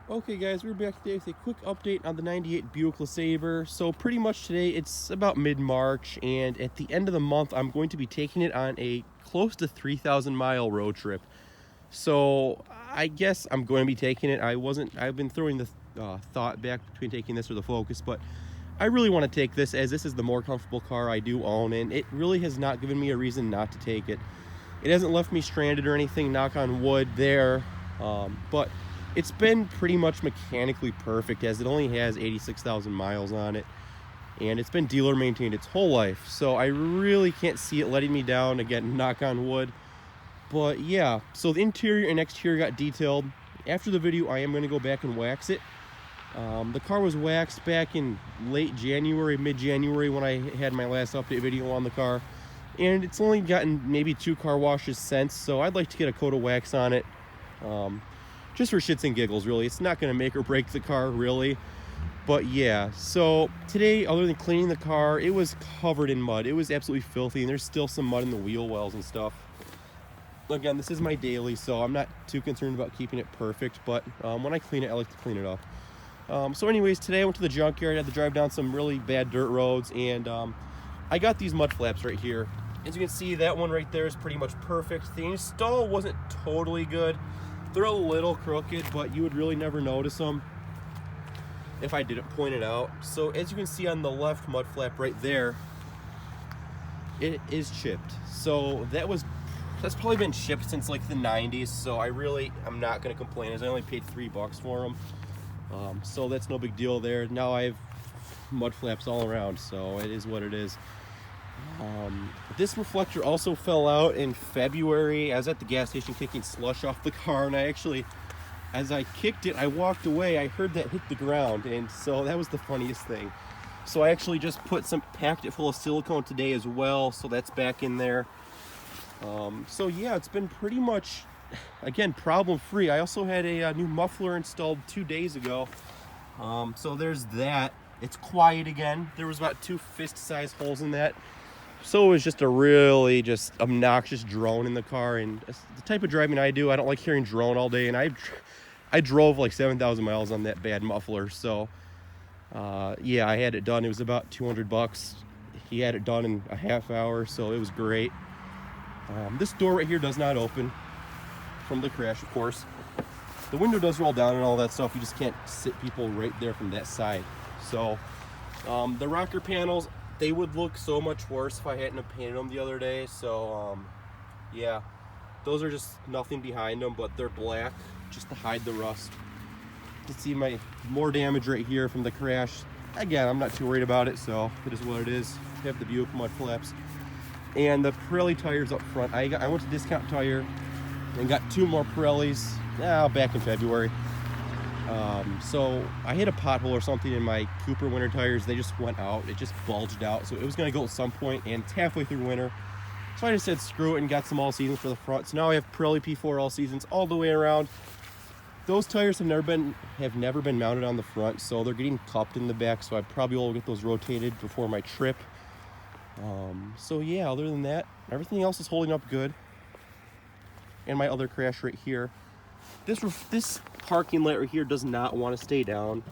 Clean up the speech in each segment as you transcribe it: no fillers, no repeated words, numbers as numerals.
Okay guys, we're back today with a quick update on the 98 Buick LeSabre. So pretty much today, it's about mid-March, and at the end of the month, I'm going to be taking it on a close to 3,000 mile road trip. So I guess I'm going to be taking it. I've been throwing the thought back between taking this or the Focus, but I really want to take this as this is the more comfortable car I do own, and it really has not given me a reason not to take it. It hasn't left me stranded or anything, knock on wood there, but it's been pretty much mechanically perfect as it only has 86,000 miles on it, and it's been dealer maintained its whole life. So I really can't see it letting me down, again, knock on wood. But yeah, so the interior and exterior got detailed. After the video, I am going to go back and wax it. The car was waxed back in late January, mid-January when I had my last update video on the car. And it's only gotten maybe 2 car washes since, so I'd like to get a coat of wax on it. Just for shits and giggles, really. It's not going to make or break the car, really. But yeah, so today, other than cleaning the car, it was covered in mud. It was absolutely filthy, and there's still some mud in the wheel wells and stuff. Again, this is my daily, so I'm not too concerned about keeping it perfect, but when I clean it, I like to clean it up. So anyways, today I went to the junkyard. I had to drive down some really bad dirt roads, and I got these mud flaps right here. As you can see, that one right there is pretty much perfect. The install wasn't totally good. They're a little crooked, but you would really never notice them if I didn't point it out. So as you can see on the left mud flap right there, it is chipped. So that's probably been chipped since like the 90s. So I'm not gonna complain, as I only paid $3 for them. So that's no big deal there. Now I have mud flaps all around, so it is what it is. This reflector also fell out in February. I was at the gas station kicking slush off the car, and as I kicked it, I walked away. I heard that hit the ground, and so that was the funniest thing. So I actually just packed it full of silicone today as well, so that's back in there. So yeah, it's been pretty much, again, problem-free. I also had a new muffler installed 2 days ago. So there's that. It's quiet again. There was about 2 fist-sized holes in that. So it was just a really obnoxious drone in the car, and the type of driving I do, I don't like hearing drone all day, and I drove like 7,000 miles on that bad muffler. So yeah, I had it done. It was about $200. He had it done in a half hour, so it was great. This door right here does not open from the crash, of course. The window does roll down and all that stuff. You just can't sit people right there from that side. So the rocker panels, they would look so much worse if I hadn't painted them the other day. So yeah, those are just nothing behind them, but they're black just to hide the rust. You can see more damage right here from the crash. Again, I'm not too worried about it, so it is what it is. I have the Buick mud flaps and the Pirelli tires up front. I went to Discount Tire and got 2 more Pirellis back in February. So I hit a pothole or something in my Cooper winter tires. They just went out. It just bulged out. So it was going to go at some point, and it's halfway through winter. So I just said screw it and got some all seasons for the front. So now I have Pirelli P4 all seasons all the way around. Those tires have never been mounted on the front, so they're getting cupped in the back. So I probably will get those rotated before my trip. So yeah, other than that, everything else is holding up good. And my other crash right here. This parking light right here does not want to stay down.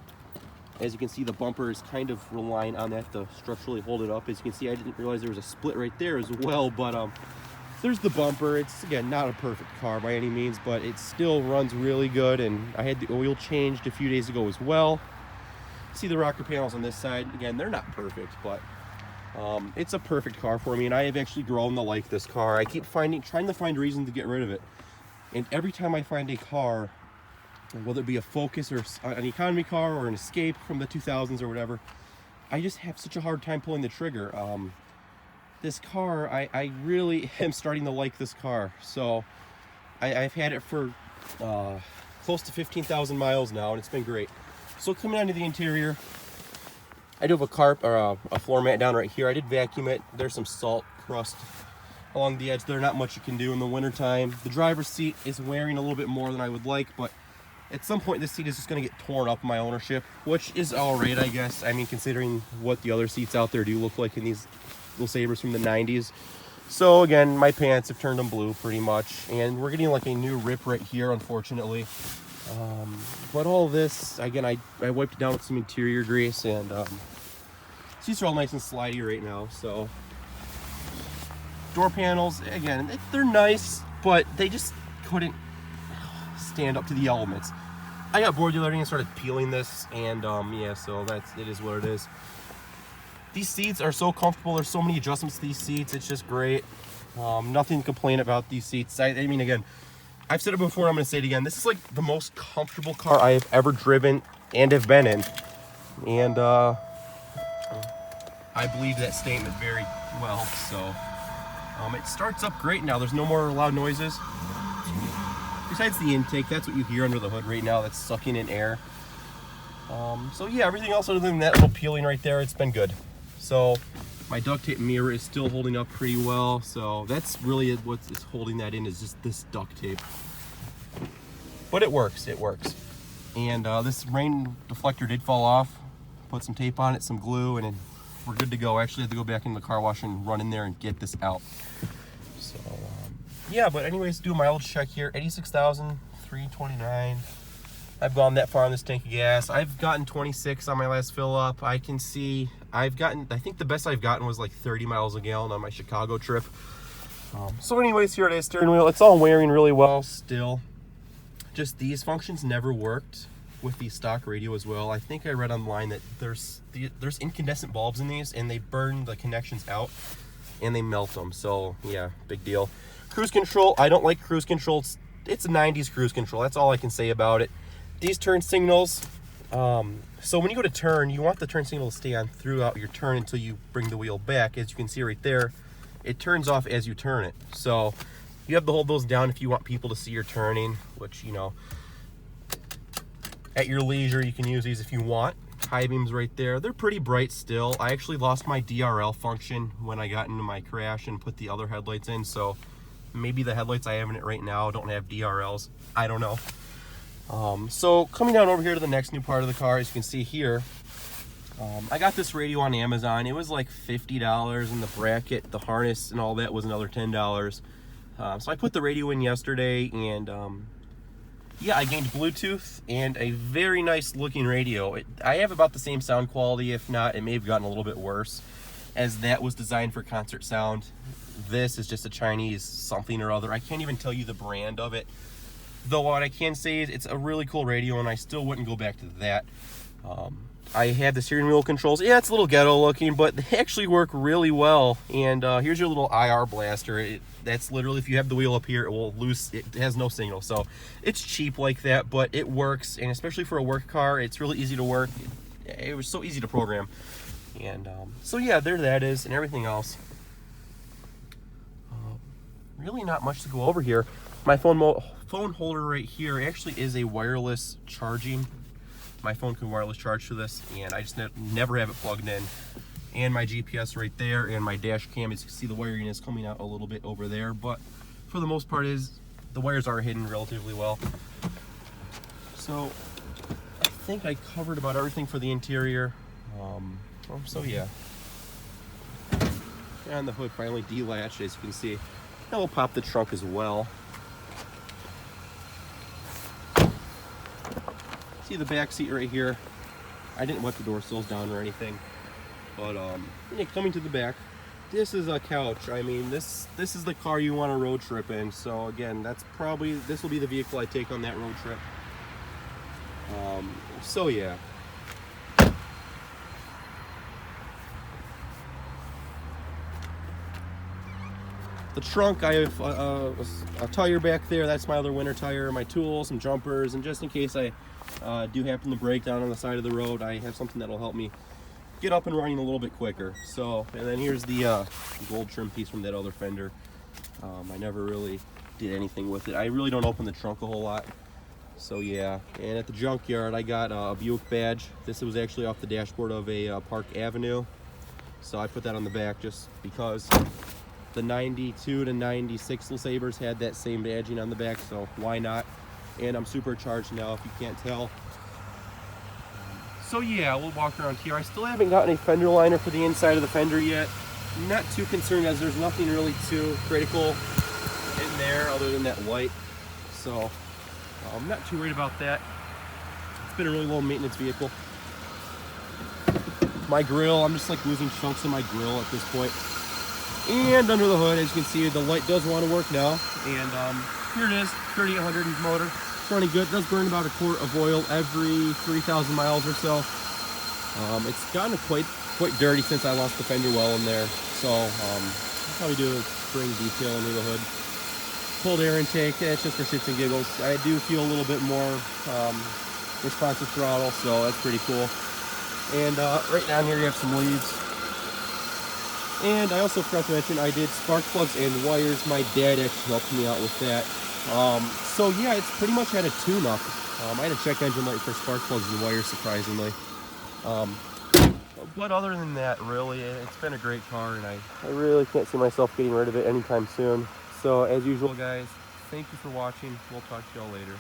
As you can see, the bumper is kind of relying on that to structurally hold it up. As you can see, I didn't realize there was a split right there as well, but there's the bumper. It's, again, not a perfect car by any means, but it still runs really good, and I had the oil changed a few days ago as well. See the rocker panels on this side. Again, they're not perfect, but it's a perfect car for me, and I have actually grown to like this car. I keep trying to find reasons to get rid of it. And every time I find a car, whether it be a Focus or an economy car or an Escape from the 2000s or whatever, I just have such a hard time pulling the trigger. This car, I really am starting to like this car. So I've had it for close to 15,000 miles now, and it's been great. So coming onto the interior, I do have a floor mat down right here. I did vacuum it. There's some salt crust along the edge. There's not much you can do in the wintertime. The driver's seat is wearing a little bit more than I would like, but at some point this seat is just going to get torn up in my ownership, which is all right, I guess. I mean, considering what the other seats out there do look like in these LeSabres from the 90s. So again, my pants have turned them blue pretty much, and we're getting like a new rip right here, unfortunately. But all this, again, I wiped it down with some interior grease, and these are all nice and slidey right now. So door panels, again, they're nice, but they just couldn't stand up to the elements. I got bored the other day and started peeling this, and yeah, so it is what it is. These seats are so comfortable. There's so many adjustments to these seats. It's just great. Nothing to complain about these seats. I mean, again, I've said it before, I'm going to say it again. This is like the most comfortable car I have ever driven and have been in. And I believe that statement very well. So it starts up great now. There's no more loud noises. Besides the intake, that's what you hear under the hood right now. That's sucking in air. So yeah, everything else other than that little peeling right there, it's been good. So my duct tape mirror is still holding up pretty well. So that's really what's holding that in, is just this duct tape. But it works, it works. And this rain deflector did fall off. Put some tape on it, some glue, and then we're good to go. I actually had to go back into the car wash and run in there and get this out. So yeah, but anyways, do a mileage check here. 86,329. I've gone that far on this tank of gas. I've gotten 26 on my last fill up. I can see I've gotten, I think the best I've gotten was like 30 miles a gallon on my Chicago trip. So anyways, here it is, steering wheel. It's all wearing really well still. Just these functions never worked with the stock radio as well. I think I read online that there's incandescent bulbs in these, and they burn the connections out and they melt them. So yeah, big deal. Cruise control, I don't like cruise control. It's a 90s cruise control. That's all I can say about it. These turn signals, so when you go to turn, you want the turn signal to stay on throughout your turn until you bring the wheel back. As you can see right there, it turns off as you turn it. So you have to hold those down if you want people to see your turning, which, you know, at your leisure, you can use these if you want. High beams right there. They're pretty bright still. I actually lost my DRL function when I got into my crash and put the other headlights in, so maybe the headlights I have in it right now don't have DRLs. I don't know. So coming down over here to the next new part of the car, as you can see here, I got this radio on Amazon. It was like $50, and the bracket, the harness, and all that was another $10. So I put the radio in yesterday, and yeah, I gained Bluetooth and a very nice looking radio. I have about the same sound quality, if not, it may have gotten a little bit worse, as that was designed for concert sound. This is just a Chinese something or other. I can't even tell you the brand of it. Though what I can say is it's a really cool radio, and I still wouldn't go back to that. I had the steering wheel controls. Yeah, it's a little ghetto looking, but they actually work really well. And here's your little IR blaster. That's literally, if you have the wheel up here, it will lose. It has no signal, so it's cheap like that, but it works. And especially for a work car, it's really easy to work. It was so easy to program. And so yeah, there that is, and everything else. Really not much to go over here. My phone holder right here actually is a wireless charging. My phone can wireless charge to this, and I just never have it plugged in. And my GPS right there, and my dash cam, as you can see, the wiring is coming out a little bit over there, but for the most part the wires are hidden relatively well. So I think I covered about everything for the interior. So yeah. And the hood finally delatched, as you can see. And we'll pop the trunk as well. See the back seat right here. I didn't wipe the door sills down or anything, but yeah, coming to the back, this is a couch. I mean, this is the car you want a road trip in. So again, this will be the vehicle I take on that road trip. So yeah. The trunk, I have a tire back there. That's my other winter tire, my tools, some jumpers, and just in case I do happen to break down on the side of the road, I have something that'll help me get up and running a little bit quicker. So, and then here's the gold trim piece from that other fender. I never really did anything with it. I really don't open the trunk a whole lot. So yeah, and at the junkyard, I got a Buick badge. This was actually off the dashboard of a Park Avenue. So I put that on the back just because the 92 to 96 LeSabres had that same badging on the back, so why not? And I'm supercharged now, if you can't tell. So yeah, we'll walk around here. I still haven't gotten a fender liner for the inside of the fender yet. I'm not too concerned, as there's nothing really too critical in there other than that white. So I'm not too worried about that. It's been a really low maintenance vehicle. My grill, I'm just like losing chunks of my grill at this point. And under the hood, as you can see, the light does want to work now. And here it is, 3800 motor. It's running good. It does burn about a quart of oil every 3,000 miles or so. It's gotten quite dirty since I lost the fender well in there. So I'll probably do a spring detail under the hood. Cold air intake, it's just for shits and giggles. I do feel a little bit more responsive throttle, so that's pretty cool. And right down here you have some leaves. And I also forgot to mention I did spark plugs and wires. My dad actually helped me out with that. So yeah, it's pretty much had a tune-up. I had a check engine light for spark plugs and wires, surprisingly. But other than that, really, it's been a great car, and I really can't see myself getting rid of it anytime soon. So as usual, guys, thank you for watching. We'll talk to y'all later.